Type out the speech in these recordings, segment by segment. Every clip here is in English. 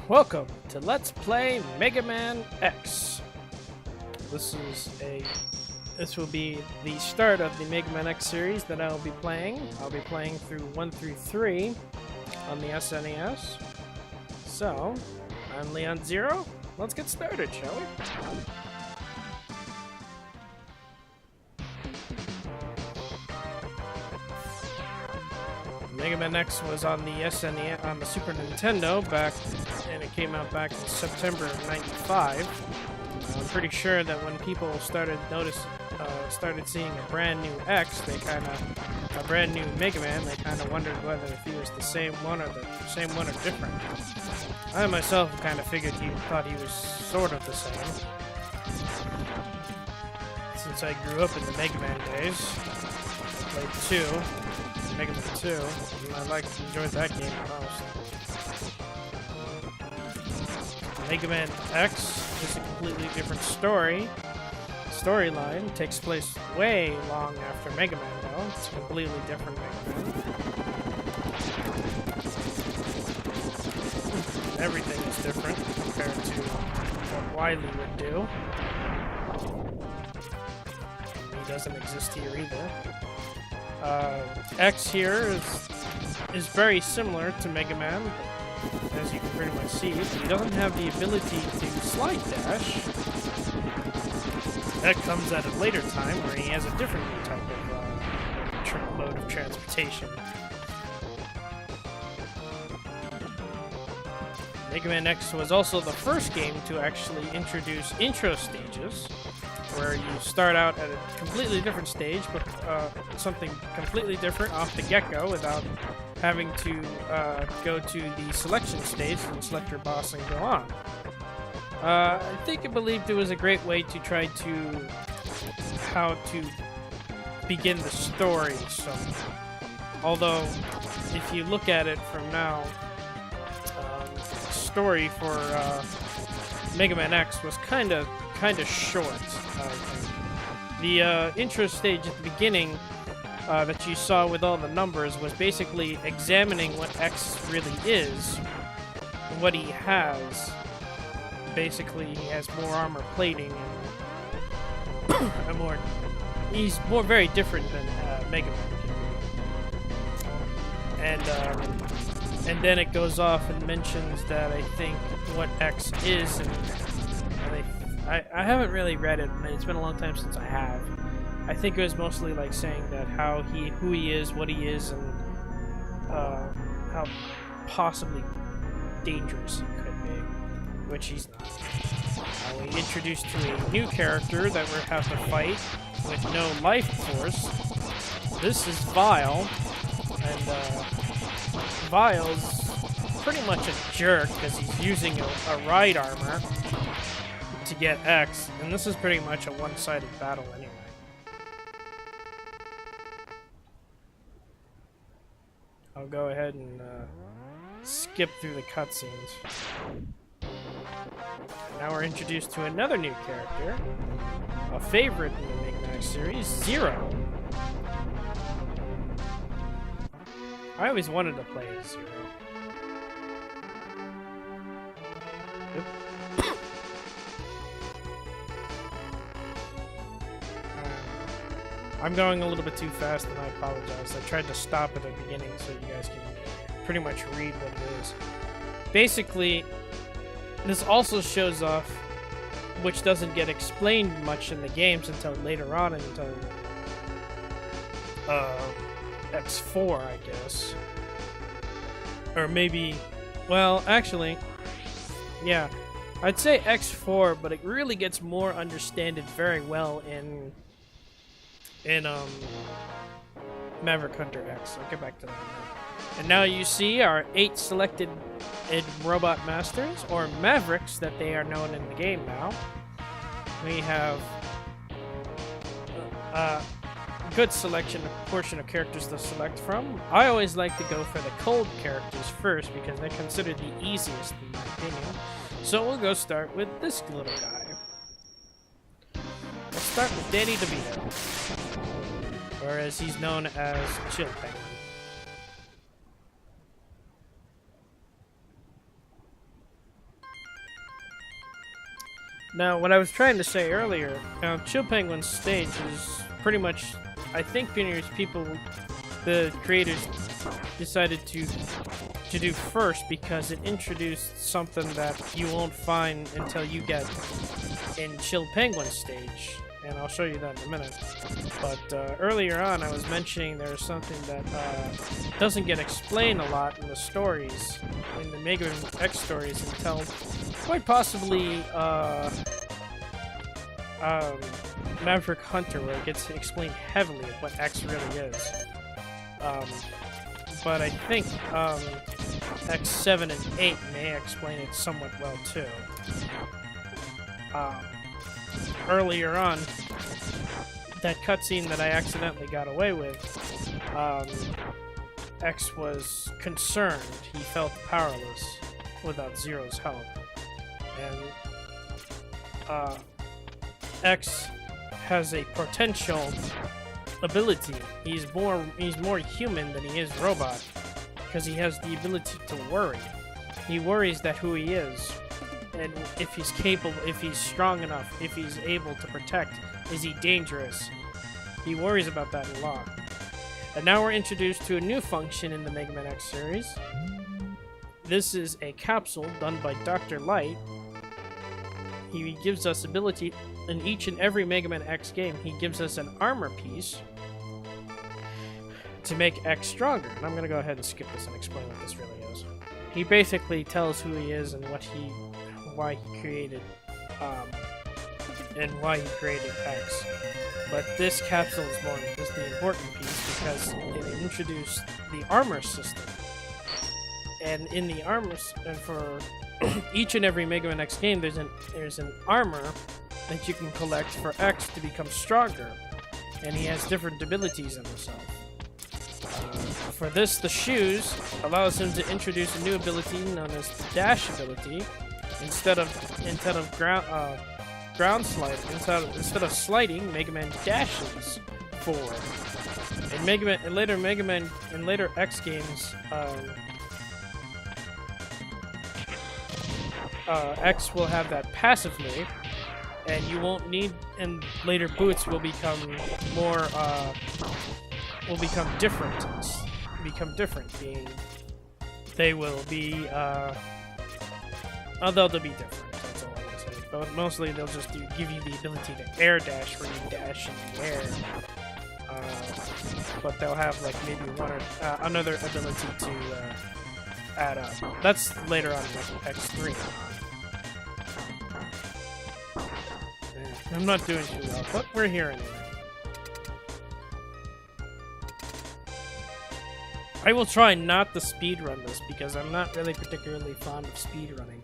Welcome to Let's Play Megaman X. This will be the start of the Megaman X series that I'll be playing. I'll be playing through 1 through 3 on the SNES. So, I'm Leon Zero. Let's get started, shall we? Megaman X was on the SNES, on the Super Nintendo back, and it came out back in September of '95. I'm pretty sure that when people started seeing a brand new X, a brand new Mega Man, they kind of wondered whether if he was the same one or different. I myself kind of thought he was sort of the same, since I grew up in the Mega Man days. I played 2. Mega Man 2, and I enjoyed that game the most. Mega Man X is a completely different storyline. Takes place way long after Mega Man, though. It's a completely different Mega Man. Everything is different compared to what Wily would do. He doesn't exist here either. X here is very similar to Mega Man, as you can pretty much see, but he doesn't have the ability to slide dash. That comes at a later time where he has a different type of mode of transportation. Mega Man X was also the first game to actually introduce intro stages, where you start out at a completely different stage, but something completely different off the get-go without having to go to the selection stage and select your boss and go on. I believed it was a great way to try to how to begin the story somehow. Although, if you look at it from now, the story for Mega Man X was kind of short. The intro stage at the beginning that you saw with all the numbers was basically examining what X really is and what he has. Basically, he has more armor plating and he's very different than Mega Man. And then it goes off and mentions that I think what X is, and I haven't really read it. It's been a long time since I have. I think it was mostly like saying that who he is, what he is, and how possibly dangerous he could be, which he's not. We introduced to a new character that we have to fight with no life force. This is Vile, and Vile's pretty much a jerk because he's using a ride armor to get X, and this is pretty much a one-sided battle anyway. I'll go ahead and skip through the cutscenes. Now we're introduced to another new character, a favorite in the Mega Man series, Zero. I always wanted to play as Zero. Yep. I'm going a little bit too fast, and I apologize. I tried to stop at the beginning so you guys can pretty much read what it is. Basically, this also shows off, which doesn't get explained much in the games until later on, until X4, I guess. Or maybe, well, actually, yeah, I'd say X4, but it really gets more understood very well in Maverick Hunter X. I'll get back to that now. And now you see our 8 selected Robot Masters, or Mavericks that they are known in the game now. We have a good portion of characters to select from. I always like to go for the cold characters first because they're considered the easiest in my opinion. So we'll go start with this little guy. Let's start with Danny DeVito, or as he's known as Chill Penguin. Now, what I was trying to say earlier, now Chill Penguin's stage is pretty much, I think, the creators decided to do first because it introduced something that you won't find until you get in Chill Penguin's stage, and I'll show you that in a minute. But earlier on, I was mentioning there's something that doesn't get explained a lot in the stories, in the Mega Man X stories, until quite possibly Maverick Hunter, where it gets explained heavily of what X really is. But I think X7 and 8 may explain it somewhat well too. Earlier on, that cutscene that I accidentally got away with, X was concerned. He felt powerless without Zero's help. And X has a potential ability. He's more human than he is robot, because he has the ability to worry. He worries that who he is, and if he's capable, if he's strong enough, if he's able to protect, is he dangerous? He worries about that a lot. And now we're introduced to a new function in the Mega Man X series. This is a capsule done by Dr. Light. He gives us ability in each and every Mega Man X game. He gives us an armor piece to make X stronger. And I'm going to go ahead and skip this and explain what this really is. He basically tells who he is and why he created X. But this capsule is the important piece because it introduced the armor system. And in the armors, and for each and every Mega Man X game, there's an armor that you can collect for X to become stronger, and he has different abilities in himself. For this, the shoes allows him to introduce a new ability known as the dash ability. Instead of ground slide, instead of sliding, Mega Man dashes forward. In later X games, X will have that passively, and you won't need. And later boots will become more. Will become different. Being they will be. Although they'll be different. That's all I can say. But mostly they'll just give you the ability to air dash where you dash in the air. But they'll have like maybe one or another ability to add up. That's later on in X3. I'm not doing too well, but we're here anyway. I will try not to speedrun this because I'm not really particularly fond of speedrunning.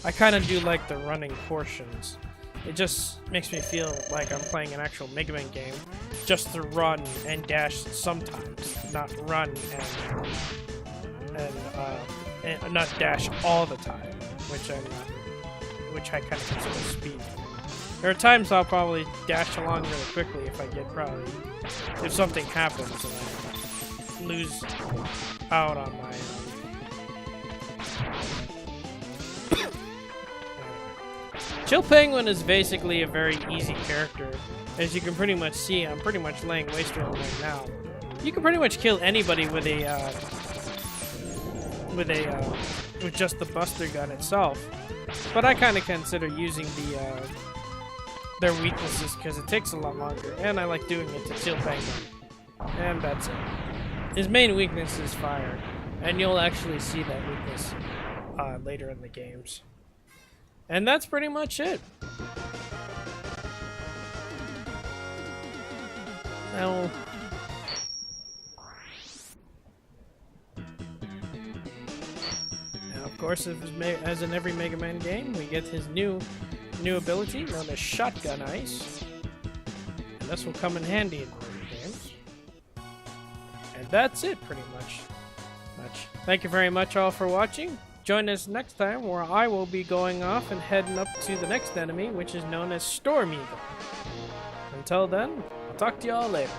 I kind of do like the running portions. It just makes me feel like I'm playing an actual Mega Man game just to run and dash sometimes, not run and not dash all the time, which I kind of consider speed. There are times I'll probably dash along really quickly if something happens and I lose out on my Chill Penguin is basically a very easy character. As you can pretty much see, I'm pretty much laying waste to him right now. You can pretty much kill anybody with just the Buster gun itself. But I kind of consider using their weaknesses because it takes a lot longer, and I like doing it to Chill Penguin. And that's it. His main weakness is fire, and you'll actually see that weakness later in the games. And that's pretty much it. Now, of course, as in every Mega Man game, we get his new ability known as Shotgun Ice, and this will come in handy in later games. And that's it, pretty much. Thank you very much all for watching. Join us next time where I will be going off and heading up to the next enemy, which is known as Storm Eagle. Until then, I'll talk to y'all later.